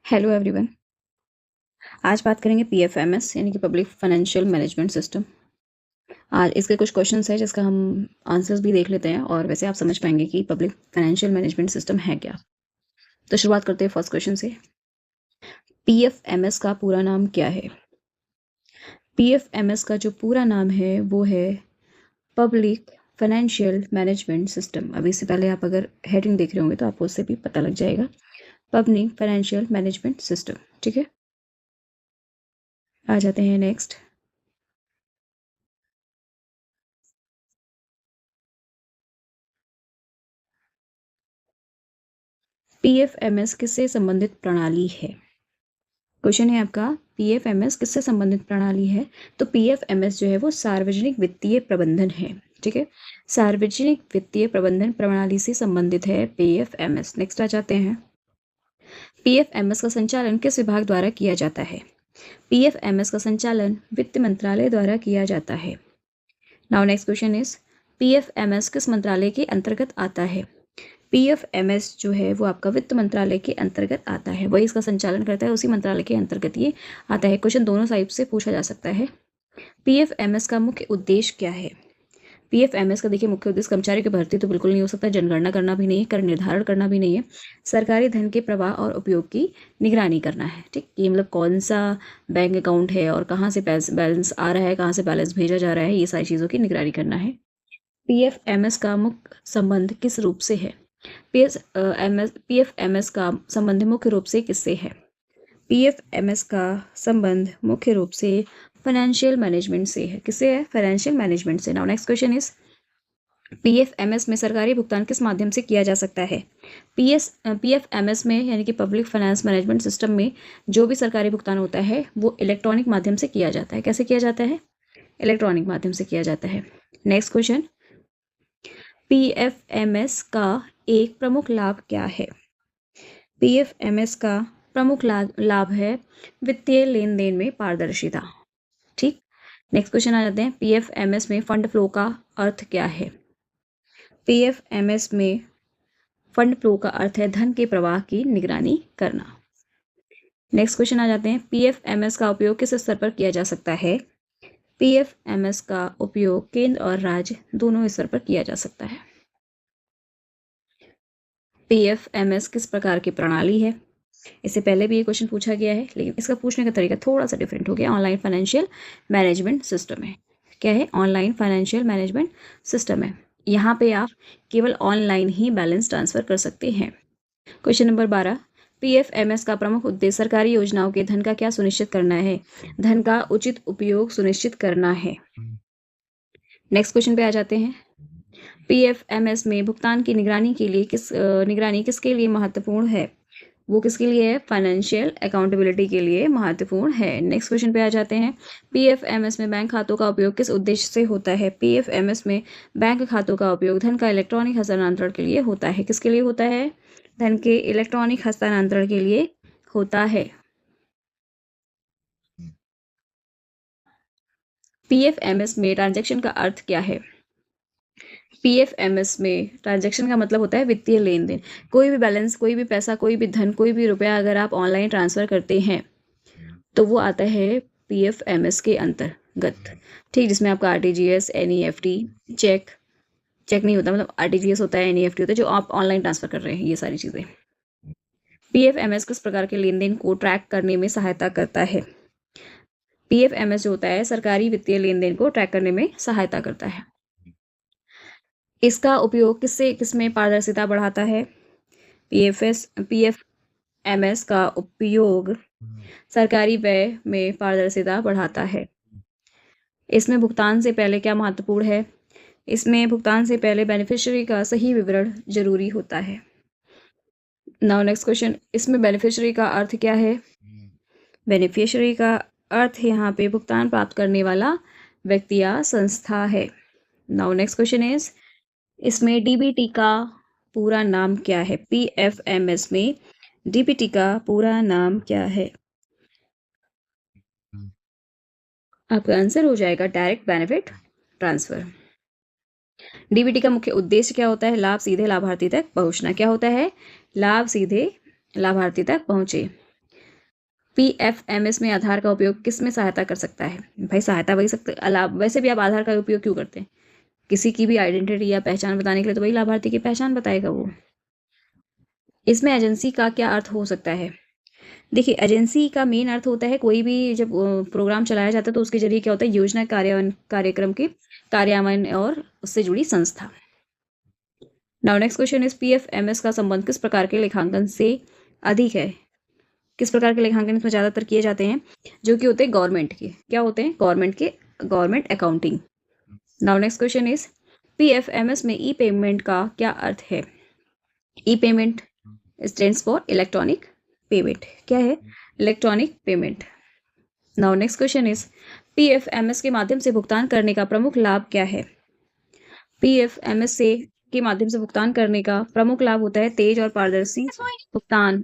Hello everyone. आज बात करेंगे पीएफएमएस यानी कि पब्लिक फाइनेंशियल मैनेजमेंट सिस्टम। आज इसके कुछ क्वेश्चंस है जिसका हम आंसर्स भी देख लेते हैं और वैसे आप समझ पाएंगे कि पब्लिक फाइनेंशियल मैनेजमेंट सिस्टम है क्या। तो शुरुआत करते हैं फर्स्ट क्वेश्चन से। पीएफएमएस का पूरा नाम क्या है? पीएफएमएस का जो पूरा नाम है वो है पब्लिक फाइनेंशियल मैनेजमेंट सिस्टम। अभी इससे पहले आप अगर हेडिंग देख रहे होंगे तो आपको उससे भी पता लग जाएगा, पब्लिक फाइनेंशियल मैनेजमेंट सिस्टम। ठीक है, आ जाते हैं नेक्स्ट। पीएफएमएस किससे संबंधित प्रणाली है? क्वेश्चन है आपका, पीएफएमएस किससे संबंधित प्रणाली है? तो पीएफएमएस जो है वो सार्वजनिक वित्तीय प्रबंधन है। ठीक है, सार्वजनिक वित्तीय प्रबंधन प्रणाली से संबंधित है पीएफएमएस। नेक्स्ट आ जाते हैं, पीएफएमएस का संचालन किस विभाग द्वारा किया जाता है? पीएफएमएस का संचालन वित्त मंत्रालय द्वारा किया जाता है। Now next question is, PFMS किस मंत्रालय के अंतर्गत आता है? पीएफएमएस जो है वो आपका वित्त मंत्रालय के अंतर्गत आता है, वही इसका संचालन करता है, उसी मंत्रालय के अंतर्गत ये आता है। क्वेश्चन दोनों साइड से पूछा जा सकता है। पीएफएमएस का मुख्य उद्देश्य क्या है? पीएफएमएस का देखिए मुख्य उद्देश्य कर्मचारी की भर्ती तो बिल्कुल नहीं हो सकता, जनगणना करना भी नहीं है, कर निर्धारण करना भी नहीं है, सरकारी धन के प्रवाह और उपयोग की निगरानी करना है। ठीक, ये मतलब कौन सा बैंक अकाउंट है और कहाँ से बैलेंस आ रहा है, कहाँ से बैलेंस भेजा जा रहा है, ये सारी चीज़ों की निगरानी करना है। पीएफएमएस का मुख्य संबंध किस रूप से है? पीएफएमएस का संबंध मुख्य रूप से किससे है? पीएफएमएस का संबंध मुख्य रूप से फाइनेंशियल मैनेजमेंट से है। किससे है? फाइनेंशियल मैनेजमेंट से। Now next question is, PFMS में सरकारी भुगतान किस माध्यम से किया जा सकता है? पीएफएमएस में यानी कि पब्लिक फाइनेंस मैनेजमेंट सिस्टम में जो भी सरकारी भुगतान होता है वो इलेक्ट्रॉनिक माध्यम से किया जाता है। कैसे किया जाता है? इलेक्ट्रॉनिक माध्यम से किया जाता है। नेक्स्ट क्वेश्चन, पीएफएमएस का एक प्रमुख लाभ क्या है? पीएफएमएस का प्रमुख लाभ है वित्तीय लेन देन में पारदर्शिता। ठीक, नेक्स्ट क्वेश्चन आ जाते हैं, पीएफएमएस में फंड फ्लो का अर्थ क्या है? पीएफएमएस में फंड फ्लो का अर्थ है धन के प्रवाह की निगरानी करना। नेक्स्ट क्वेश्चन आ जाते हैं, पीएफएमएस का उपयोग किस स्तर पर किया जा सकता है? पीएफएमएस का उपयोग केंद्र और राज्य दोनों स्तर पर किया जा सकता है। पीएफएमएस किस प्रकार की प्रणाली है? इससे पहले भी ये क्वेश्चन पूछा गया है, लेकिन इसका पूछने का तरीका थोड़ा सा डिफरेंट हो गया। ऑनलाइन फाइनेंशियल मैनेजमेंट सिस्टम है। क्या है? ऑनलाइन फाइनेंशियल मैनेजमेंट सिस्टम है। यहाँ पे आप केवल ऑनलाइन ही बैलेंस ट्रांसफर कर सकते हैं। क्वेश्चन नंबर 12, पीएफएमएस का प्रमुख उद्देश्य सरकारी योजनाओं के धन का क्या सुनिश्चित करना है? धन का उचित उपयोग सुनिश्चित करना है। नेक्स्ट क्वेश्चन पे आ जाते हैं, पीएफएमएस में भुगतान की निगरानी के लिए निगरानी किसके लिए महत्वपूर्ण है? वो किसके लिए है? फाइनेंशियल अकाउंटेबिलिटी के लिए महत्वपूर्ण है। नेक्स्ट क्वेश्चन पे आ जाते हैं, पीएफएमएस में बैंक खातों का उपयोग किस उद्देश्य से होता है? पीएफएमएस में बैंक खातों का उपयोग धन का इलेक्ट्रॉनिक हस्तांतरण के लिए होता है। किसके लिए होता है? धन के इलेक्ट्रॉनिक हस्तांतरण के लिए होता है। पीएफएमएस में ट्रांजैक्शन का अर्थ क्या है? पीएफएमएस में ट्रांजैक्शन का मतलब होता है वित्तीय लेन देन। कोई भी बैलेंस, कोई भी पैसा, कोई भी धन, कोई भी रुपया अगर आप ऑनलाइन ट्रांसफर करते हैं तो वो आता है पीएफएमएस के अंतर्गत। ठीक, जिसमें आपका आरटीजीएस, एनईएफटी, चेक नहीं होता, मतलब आरटीजीएस होता है, एनईएफटी होता है, जो आप ऑनलाइन ट्रांसफर कर रहे हैं, ये सारी चीज़ें। पीएफएमएस किस प्रकार के लेन देन को ट्रैक करने में सहायता करता है? पीएफएमएस जो होता है सरकारी वित्तीय लेन देन को ट्रैक करने में सहायता करता है। इसका उपयोग किसमें पारदर्शिता बढ़ाता है? पीएफएमएस का उपयोग सरकारी व्यय में पारदर्शिता बढ़ाता है। इसमें भुगतान से पहले क्या महत्वपूर्ण है? इसमें भुगतान से पहले बेनिफिशियरी का सही विवरण जरूरी होता है। नाउ नेक्स्ट क्वेश्चन, इसमें बेनिफिशियरी का अर्थ क्या है? बेनिफिशियरी का अर्थ यहाँ पे भुगतान प्राप्त करने वाला व्यक्ति या संस्था है। नाउ नेक्स्ट क्वेश्चन इज, इसमें डीबीटी का पूरा नाम क्या है? पीएफएमएस में डीबीटी का पूरा नाम क्या है? आपका आंसर हो जाएगा डायरेक्ट बेनिफिट ट्रांसफर। डीबीटी का मुख्य उद्देश्य क्या होता है? लाभ सीधे लाभार्थी तक पहुंचना। क्या होता है? लाभ सीधे लाभार्थी तक पहुंचे। PFMS में आधार का उपयोग किस में सहायता कर सकता है? भाई सहायता वही सकते अलावा, वैसे भी आप आधार का उपयोग क्यों करते हैं? किसी की भी आइडेंटिटी या पहचान बताने के लिए तो वही लाभार्थी की पहचान बताएगा वो। इसमें एजेंसी का क्या अर्थ हो सकता है? देखिए, एजेंसी का मेन अर्थ होता है कोई भी जब प्रोग्राम चलाया जाता है तो उसके जरिए क्या होता है, योजना कार्यान्वयन, कार्यक्रम के कार्यान्वयन और उससे जुड़ी संस्था। Now next question is PFMS का संबंध किस प्रकार के लेखांकन से अधिक है? किस प्रकार के लेखांकन इसमें ज़्यादातर किए जाते हैं? जो कि होते हैं गवर्नमेंट के। क्या होते हैं? गवर्नमेंट के, government accounting. Now next question is PFMS में ई पेमेंट का क्या अर्थ है? E payment stands for electronic payment. क्या है? Electronic payment. Now next question is PFMS के माध्यम से भुगतान करने का प्रमुख लाभ क्या है? PFMS से के माध्यम से भुगतान करने का प्रमुख लाभ होता है तेज और पारदर्शी भुगतान।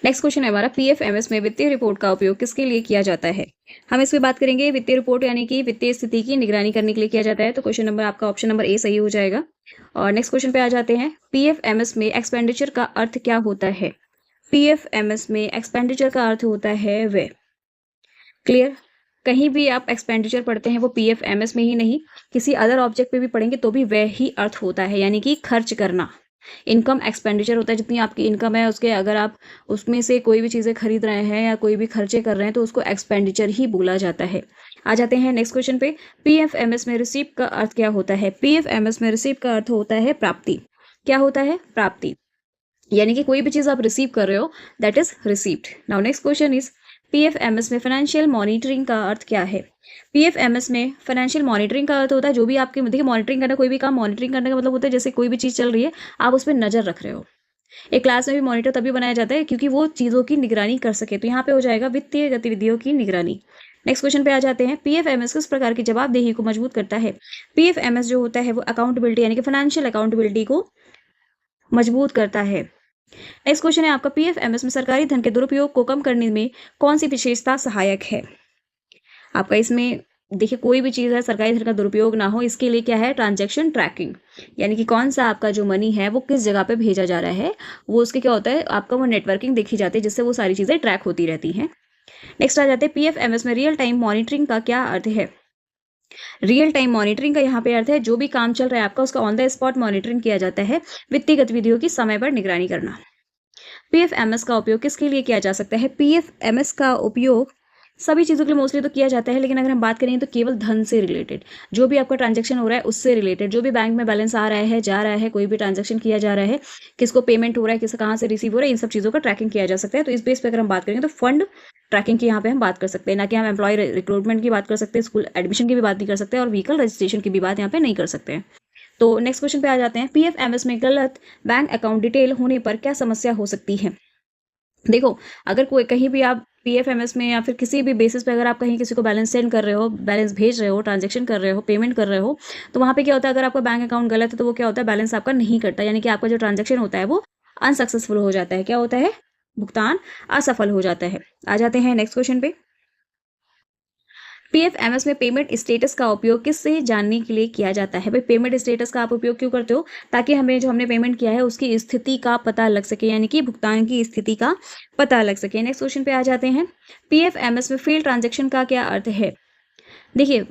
नेक्स्ट क्वेश्चन है हमारा, PFMS में वित्तीय रिपोर्ट का उपयोग किसके लिए किया जाता है? हम इस पे बात करेंगे। वित्तीय रिपोर्ट यानी कि वित्तीय स्थिति की निगरानी करने के लिए किया जाता है, तो क्वेश्चन नंबर आपका ऑप्शन नंबर ए सही हो जाएगा। और नेक्स्ट क्वेश्चन पे आ जाते हैं, PFMS में एक्सपेंडिचर का अर्थ क्या होता है? PFMS में एक्सपेंडिचर का अर्थ होता है व्यय। क्लियर? कहीं भी आप एक्सपेंडिचर पढ़ते हैं वो PFMS में ही नहीं, किसी अदर ऑब्जेक्ट पे भी पढ़ेंगे तो भी व्यय ही अर्थ होता है, यानी कि खर्च करना। इनकम एक्सपेंडिचर होता है, जितनी आपकी इनकम है उसके अगर आप उसमें से कोई भी चीज़ें खरीद रहे हैं या कोई भी खर्चे कर रहे हैं तो उसको एक्सपेंडिचर ही बोला जाता है। आ जाते हैं नेक्स्ट क्वेश्चन पे, PFMS में रिसीप्ट का अर्थ क्या होता है? PFMS में रिसीप्ट का अर्थ होता है प्राप्ति। क्या होता है? प्राप्ति, यानी कि कोई भी चीज़ आप रिसीव कर रहे हो, that is receipt. Now next question is PFMS में फाइनेंशियल मॉनिटरिंग का अर्थ क्या है? PFMS में फाइनेंशियल मॉनिटरिंग का अर्थ होता है जो भी आपके, देखिए मॉनिटरिंग करना, कोई भी काम मॉनिटरिंग करने का मतलब होता है जैसे कोई भी चीज़ चल रही है आप उस पर नज़र रख रहे हो। एक क्लास में भी मॉनिटर तभी बनाया जाता है क्योंकि वो चीज़ों की निगरानी कर सके, तो यहाँ पे हो जाएगा वित्तीय गतिविधियों की निगरानी। नेक्स्ट क्वेश्चन पे आ जाते हैं, PFMS किस प्रकार की जवाबदेही को मजबूत करता है? PFMS जो होता है वो अकाउंटेबिलिटी यानी कि फाइनेंशियल अकाउंटेबिलिटी को मजबूत करता है। नेक्स्ट क्वेश्चन है आपका, PFMS में सरकारी धन के दुरुपयोग को कम करने में कौन सी विशेषता सहायक है? आपका इसमें देखिए कोई भी चीज़ है सरकारी धन का दुरुपयोग ना हो, इसके लिए क्या है? ट्रांजैक्शन ट्रैकिंग, यानी कि कौन सा आपका जो मनी है वो किस जगह पे भेजा जा रहा है, वो उसके क्या होता है, आपका वो नेटवर्किंग देखी जाती है जिससे वो सारी चीज़ें ट्रैक होती रहती हैं। नेक्स्ट आ जाते हैं, PFMS में रियल टाइम मॉनिटरिंग का क्या अर्थ है? रियल टाइम मॉनिटरिंग का यहाँ पे अर्थ है जो भी काम चल रहा है आपका उसका ऑन द स्पॉट मॉनिटरिंग किया जाता है, वित्तीय गतिविधियों की समय पर निगरानी करना। PFMS का उपयोग किसके लिए किया जा सकता है? PFMS का उपयोग सभी चीज़ों के लिए मोस्टली तो किया जाता है, लेकिन अगर हम बात करें तो केवल धन से रिलेटेड, जो भी आपका ट्रांजैक्शन हो रहा है उससे रिलेटेड, जो भी बैंक में बैलेंस आ रहा है जा रहा है, कोई भी ट्रांजैक्शन किया जा रहा है, किसको पेमेंट हो रहा है, किस कहाँ से रिसीव हो रहा है, इन सब चीज़ों का ट्रैकिंग किया जा सकता है। तो इस बेस पर अगर हम बात करेंगे तो फंड ट्रैकिंग की यहाँ पे हम बात कर सकते हैं, ना कि हम एम्प्लॉय रिक्रूटमेंट की बात कर सकते हैं, स्कूल एडमिशन की भी बात नहीं कर सकते और व्हीकल रजिस्ट्रेशन की भी बात यहाँ पे नहीं कर सकते हैं। तो नेक्स्ट क्वेश्चन पे आ जाते हैं, PFMS में गलत बैंक अकाउंट डिटेल होने पर क्या समस्या हो सकती है? देखो, अगर कोई कहीं भी आप PFMS में या फिर किसी भी बेसिस पे अगर आप कहीं किसी को बैलेंस सेंड कर रहे हो, बैलेंस भेज रहे हो, ट्रांजैक्शन कर रहे हो, पेमेंट कर रहे हो, तो वहाँ पे क्या होता है, अगर आपका बैंक अकाउंट गलत है तो वो क्या होता है, बैलेंस आपका नहीं कटता, यानी कि आपका जो ट्रांजैक्शन होता है वो अनसक्सेसफुल हो जाता है। क्या होता है? भुगतान असफल हो जाता है। आ जाते हैं नेक्स्ट क्वेश्चन पे, PFMS में पेमेंट स्टेटस का उपयोग किससे जानने के लिए किया जाता है? भाई पेमेंट स्टेटस का आप उपयोग क्यों करते हो? ताकि हमें जो हमने पेमेंट किया है उसकी स्थिति का पता लग सके, यानी कि भुगतान की स्थिति का पता लग सके। नेक्स्ट क्वेश्चन पे आ जाते हैं, PFMS में फेल ट्रांजैक्शन का क्या अर्थ है? देखिए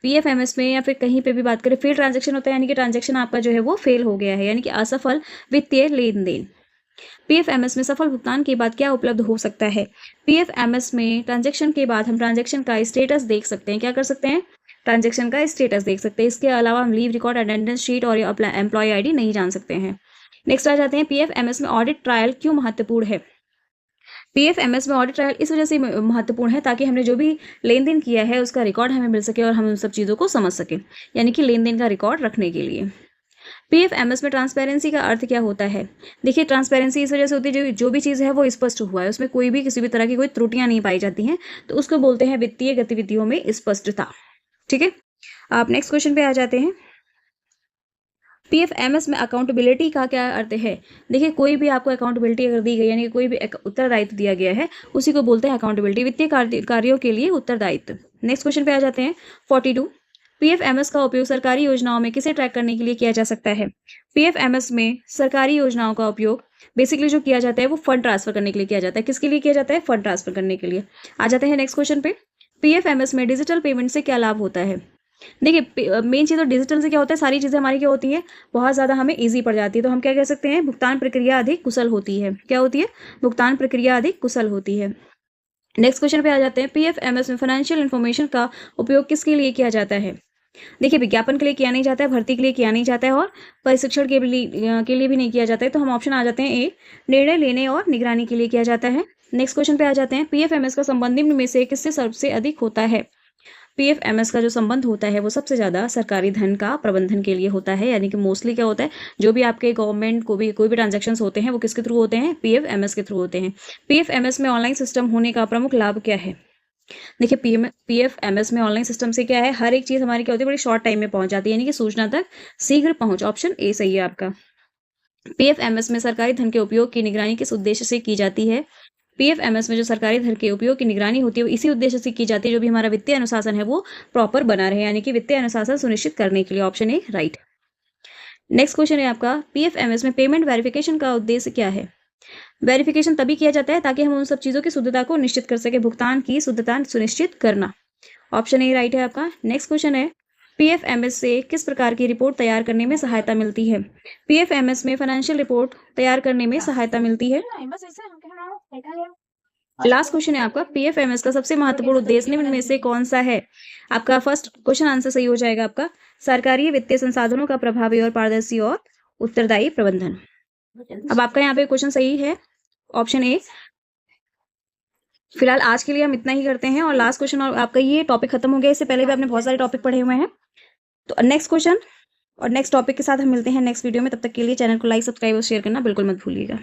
PFMS में या फिर कहीं पे भी बात करें, फेल ट्रांजैक्शन होता है यानी कि ट्रांजैक्शन आपका जो है वो फेल हो गया है, यानी कि असफल वित्तीय लेन देन। PFMS में सफल भुगतान के बाद क्या उपलब्ध हो सकता है? PFMS में ट्रांजैक्शन के बाद हम ट्रांजैक्शन का स्टेटस देख सकते हैं। क्या कर सकते हैं? ट्रांजैक्शन का स्टेटस देख सकते हैं। इसके अलावा हम लीव रिकॉर्ड, अटेंडेंस शीट और एम्प्लॉय आईडी नहीं जान सकते हैं। नेक्स्ट आ जाते हैं, PFMS में ऑडिट ट्रायल क्यों महत्वपूर्ण है? PFMS में ऑडिट ट्रायल इस वजह से महत्वपूर्ण है ताकि हमने जो भी लेन देन किया है उसका रिकॉर्ड हमें मिल सके और हम उन सब चीज़ों को समझ सकें, यानी कि लेन देन का रिकॉर्ड रखने के लिए। PFMS में ट्रांसपेरेंसी का अर्थ क्या होता है? देखिए ट्रांसपेरेंसी इस वजह से होती है जो भी चीज़ है वो स्पष्ट हुआ है, उसमें कोई भी किसी भी तरह की कोई त्रुटियां नहीं पाई जाती हैं, तो उसको बोलते हैं वित्तीय गतिविधियों में स्पष्टता। ठीक है, आप नेक्स्ट क्वेश्चन पे आ जाते हैं, PFMS में अकाउंटेबिलिटी का क्या अर्थ है? देखिए कोई भी आपको अकाउंटेबिलिटी अगर दी गई, यानी कि कोई भी उत्तरदायित्व दिया गया है, उसी को बोलते हैं अकाउंटेबिलिटी, वित्तीय कार्यों के लिए उत्तरदायित्व। नेक्स्ट क्वेश्चन पे आ जाते हैं 42, PFMS का उपयोग सरकारी योजनाओं में किसे ट्रैक करने के लिए किया जा सकता है? PFMS में सरकारी योजनाओं का उपयोग बेसिकली जो किया जाता है वो फंड ट्रांसफर करने के लिए किया जाता है। किसके लिए किया जाता है? फंड ट्रांसफर करने के लिए। आ जाते हैं नेक्स्ट क्वेश्चन पे। पीएफएमएस में डिजिटल पेमेंट से क्या लाभ होता है? देखिए, मेन चीज़ तो डिजिटल से क्या होता है, सारी चीज़ें हमारी क्या होती हैं, बहुत ज़्यादा हमें ईजी पड़ जाती है। तो हम क्या कह सकते हैं, भुगतान प्रक्रिया अधिक कुशल होती है। क्या होती है? भुगतान प्रक्रिया अधिक कुशल होती है। नेक्स्ट क्वेश्चन पे आ जाते हैं। पीएफएमएस में फाइनेंशियल इन्फॉर्मेशन का उपयोग किसके लिए किया जाता है? देखिए, विज्ञापन के लिए किया नहीं जाता है, भर्ती के लिए किया नहीं जाता है और प्रशिक्षण के लिए भी नहीं किया जाता है। तो हम ऑप्शन आ जाते हैं ए, निर्णय लेने और निगरानी के लिए किया जाता है। नेक्स्ट क्वेश्चन पे आ जाते हैं। पीएफएमएस का संबंध निम्न में से किससे सबसे अधिक होता है? पीएफएमएस का जो संबंध होता है वो सबसे ज़्यादा सरकारी धन का प्रबंधन के लिए होता है। यानी कि मोस्टली क्या होता है, जो भी आपके गवर्नमेंट को भी कोई भी ट्रांजैक्शंस होते हैं वो किसके थ्रू होते हैं? पीएफएमएस के थ्रू होते हैं। पीएफएमएस में ऑनलाइन सिस्टम होने का प्रमुख लाभ क्या है? देखिए, पीएफएमएस में ऑनलाइन सिस्टम से क्या है, हर एक चीज़ हमारी क्या होती है, बड़ी शॉर्ट टाइम में पहुंच जाती है, यानी कि सूचना तक शीघ्र पहुंच। ऑप्शन ए सही है आपका। पीएफएमएस में सरकारी धन के उपयोग की निगरानी किस उद्देश्य से की जाती है? पीएफएमएस में जो सरकारी धन के उपयोग की निगरानी होती है वो इसी उद्देश्य से की जाती है, जो भी हमारा वित्तीय अनुशासन है वो प्रॉपर बना रहे, यानी कि वित्तीय अनुशासन सुनिश्चित करने के लिए। Option A right. Next question है आपका। पीएफएमएस में पेमेंट वेरिफिकेशन का उद्देश्य क्या है? वेरिफिकेशन तभी किया जाता है ताकि हम उन सब चीज़ों की शुद्धता को निश्चित कर सके, भुगतान की शुद्धता सुनिश्चित करना। ऑप्शन ए राइट है आपका। नेक्स्ट क्वेश्चन है। पीएफएमएस से किस प्रकार की रिपोर्ट तैयार करने में सहायता मिलती है? पीएफएमएस में फाइनेंशियल रिपोर्ट तैयार करने में सहायता मिलती है। लास्ट क्वेश्चन है आपका। पीएफएमएस का सबसे महत्वपूर्ण उद्देश्य निम्न में से कौन सा है? आपका फर्स्ट क्वेश्चन आंसर सही हो जाएगा आपका। सरकारी वित्तीय संसाधनों का प्रभावी और पारदर्शी और उत्तरदायी प्रबंधन। अब आपका यहाँ पे क्वेश्चन सही है, ऑप्शन ए। फिलहाल आज के लिए हम इतना ही करते हैं और लास्ट क्वेश्चन और आपका ये टॉपिक खत्म हो गया। इससे पहले भी आपने बहुत सारे टॉपिक पढ़े हुए हैं। तो नेक्स्ट क्वेश्चन और नेक्स्ट टॉपिक के साथ हम मिलते हैं नेक्स्ट वीडियो में। तब तक के लिए चैनल को लाइक, सब्सक्राइब और शेयर करना बिल्कुल मत भूलिएगा।